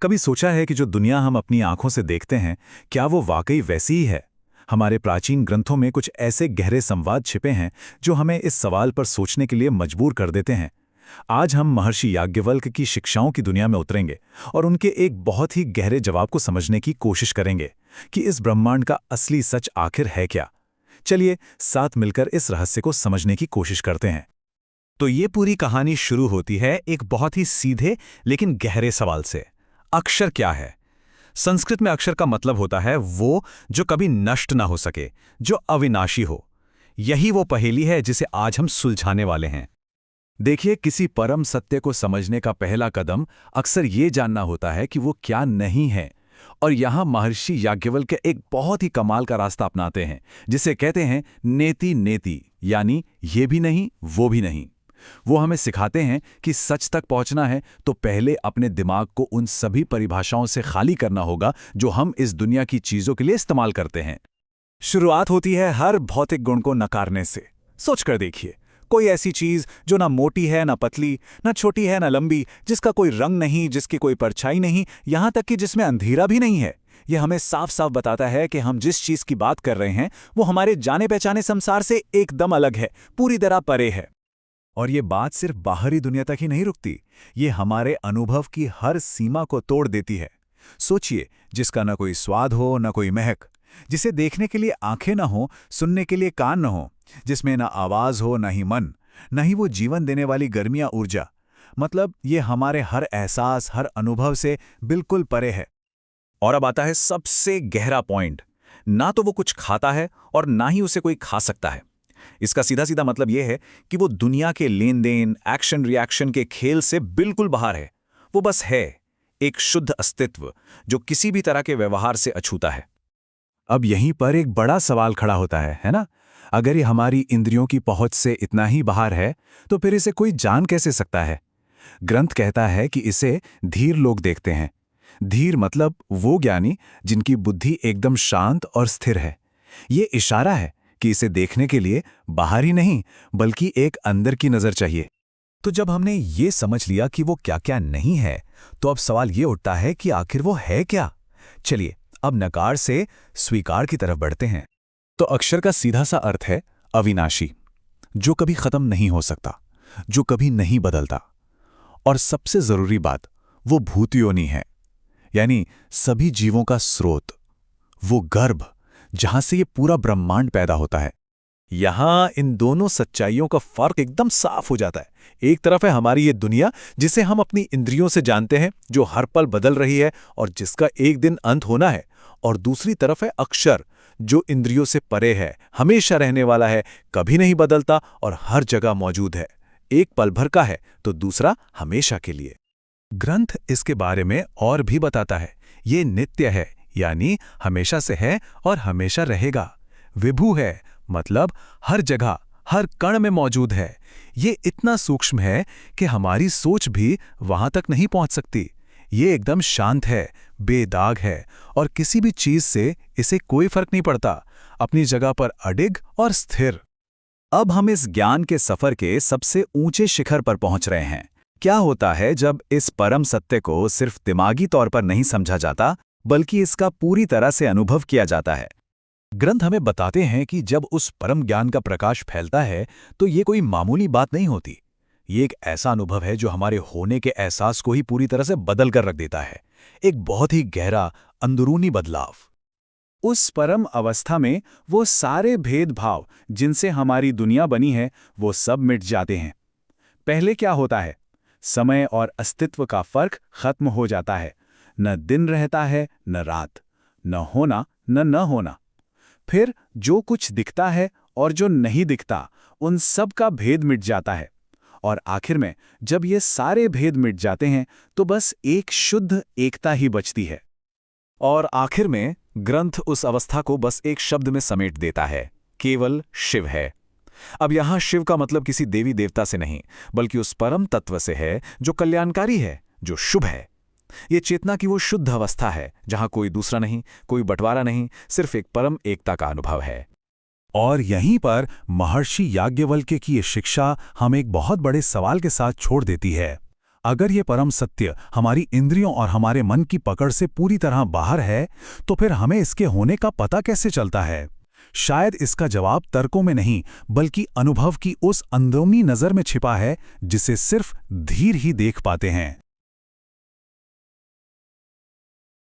कभी सोचा है कि जो दुनिया हम अपनी आंखों से देखते हैं, क्या वो वाकई वैसी ही है? हमारे प्राचीन ग्रंथों में कुछ ऐसे गहरे संवाद छिपे हैं जो हमें इस सवाल पर सोचने के लिए मजबूर कर देते हैं। आज हम महर्षि याज्ञवल्क्य की शिक्षाओं की दुनिया में उतरेंगे और उनके एक बहुत ही गहरे जवाब को समझने की कोशिश करेंगे कि इस ब्रह्मांड का असली सच आखिर है क्या। चलिए साथ मिलकर इस रहस्य को समझने की कोशिश करते हैं। तो ये पूरी कहानी शुरू होती है एक बहुत ही सीधे लेकिन गहरे सवाल से। अक्षर क्या है? संस्कृत में अक्षर का मतलब होता है वो जो कभी नष्ट ना हो सके, जो अविनाशी हो। यही वो पहेली है जिसे आज हम सुलझाने वाले हैं। देखिए, किसी परम सत्य को समझने का पहला कदम अक्सर ये जानना होता है कि वो क्या नहीं है। और यहाँ महर्षि याज्ञवल्क्य एक बहुत ही कमाल का रास्ता अपनाते हैं, जिसे कहते हैं नेति नेति, यानी ये भी नहीं वो भी नहीं। वो हमें सिखाते हैं कि सच तक पहुंचना है तो पहले अपने दिमाग को उन सभी परिभाषाओं से खाली करना होगा जो हम इस दुनिया की चीजों के लिए इस्तेमाल करते हैं। शुरुआत होती है हर भौतिक गुण को नकारने से। सोचकर देखिए, कोई ऐसी चीज जो ना मोटी है ना पतली, ना छोटी है ना लंबी, जिसका कोई रंग नहीं, जिसकी कोई परछाई नहीं, यहां तक कि जिसमें अंधेरा भी नहीं है। यह हमें साफ साफ बताता है कि हम जिस चीज की बात कर रहे हैं वो हमारे जाने पहचाने संसार से एकदम अलग है, पूरी तरह परे है। और ये बात सिर्फ बाहरी दुनिया तक ही नहीं रुकती, ये हमारे अनुभव की हर सीमा को तोड़ देती है। सोचिए, जिसका ना कोई स्वाद हो ना कोई महक, जिसे देखने के लिए आंखें ना हो, सुनने के लिए कान ना हो, जिसमें ना आवाज हो ना ही मन, ना ही वो जीवन देने वाली गर्मियां ऊर्जा। मतलब ये हमारे हर एहसास, हर अनुभव से बिल्कुल परे है। और अब आता है सबसे गहरा पॉइंट। ना तो वो कुछ खाता है और ना ही उसे कोई खा सकता है। इसका सीधा सीधा मतलब यह है कि वो दुनिया के लेन देन, एक्शन रिएक्शन के खेल से बिल्कुल बाहर है। वो बस है, एक शुद्ध अस्तित्व जो किसी भी तरह के व्यवहार से अछूता है। अब यहीं पर एक बड़ा सवाल खड़ा होता है ना? अगर ये हमारी इंद्रियों की पहुंच से इतना ही बाहर है तो फिर इसे कोई जान कैसे सकता है? ग्रंथ कहता है कि इसे धीर लोग देखते हैं। धीर मतलब वो ज्ञानी जिनकी बुद्धि एकदम शांत और स्थिर है। ये इशारा है कि इसे देखने के लिए बाहर ही नहीं बल्कि एक अंदर की नजर चाहिए। तो जब हमने ये समझ लिया कि वो क्या क्या नहीं है, तो अब सवाल ये उठता है कि आखिर वो है क्या। चलिए अब नकार से स्वीकार की तरफ बढ़ते हैं। तो अक्षर का सीधा सा अर्थ है अविनाशी, जो कभी खत्म नहीं हो सकता, जो कभी नहीं बदलता। और सबसे जरूरी बात, वो भूतयोनि है, यानी सभी जीवों का स्रोत, वो गर्भ जहां से ये पूरा ब्रह्मांड पैदा होता है। यहां इन दोनों सच्चाइयों का फर्क एकदम साफ हो जाता है। एक तरफ है हमारी ये दुनिया जिसे हम अपनी इंद्रियों से जानते हैं, जो हर पल बदल रही है और जिसका एक दिन अंत होना है। और दूसरी तरफ है अक्षर, जो इंद्रियों से परे है, हमेशा रहने वाला है, कभी नहीं बदलता और हर जगह मौजूद है। एक पल भर का है तो दूसरा हमेशा के लिए। ग्रंथ इसके बारे में और भी बताता है। ये नित्य है, यानी हमेशा से है और हमेशा रहेगा। विभु है, मतलब हर जगह हर कण में मौजूद है। ये इतना सूक्ष्म है कि हमारी सोच भी वहां तक नहीं पहुंच सकती। ये एकदम शांत है, बेदाग है और किसी भी चीज से इसे कोई फर्क नहीं पड़ता, अपनी जगह पर अडिग और स्थिर। अब हम इस ज्ञान के सफर के सबसे ऊंचे शिखर पर पहुंच रहे हैं। क्या होता है जब इस परम सत्य को सिर्फ दिमागी तौर पर नहीं समझा जाता, बल्कि इसका पूरी तरह से अनुभव किया जाता है? ग्रंथ हमें बताते हैं कि जब उस परम ज्ञान का प्रकाश फैलता है तो ये कोई मामूली बात नहीं होती। ये एक ऐसा अनुभव है जो हमारे होने के एहसास को ही पूरी तरह से बदल कर रख देता है। एक बहुत ही गहरा अंदरूनी बदलाव। उस परम अवस्था में वो सारे भेदभाव जिनसे हमारी दुनिया बनी है, वो सब मिट जाते हैं। पहले क्या होता है? समय और अस्तित्व का फर्क खत्म हो जाता है। न दिन रहता है न रात, न होना न होना। फिर जो कुछ दिखता है और जो नहीं दिखता, उन सब का भेद मिट जाता है। और आखिर में जब ये सारे भेद मिट जाते हैं तो बस एक शुद्ध एकता ही बचती है। और आखिर में ग्रंथ उस अवस्था को बस एक शब्द में समेट देता है, केवल शिव है। अब यहां शिव का मतलब किसी देवी देवता से नहीं, बल्कि उस परम तत्व से है जो कल्याणकारी है, जो शुभ है। ये चेतना की वो शुद्ध अवस्था है जहां कोई दूसरा नहीं, कोई बंटवारा नहीं, सिर्फ एक परम एकता का अनुभव है। और यहीं पर महर्षि याज्ञवल्क्य की ये शिक्षा हमें एक बहुत बड़े सवाल के साथ छोड़ देती है। अगर ये परम सत्य हमारी इंद्रियों और हमारे मन की पकड़ से पूरी तरह बाहर है, तो फिर हमें इसके होने का पता कैसे चलता है? शायद इसका जवाब तर्कों में नहीं, बल्कि अनुभव की उस अंदरूनी नज़र में छिपा है जिसे सिर्फ धीर ही देख पाते हैं।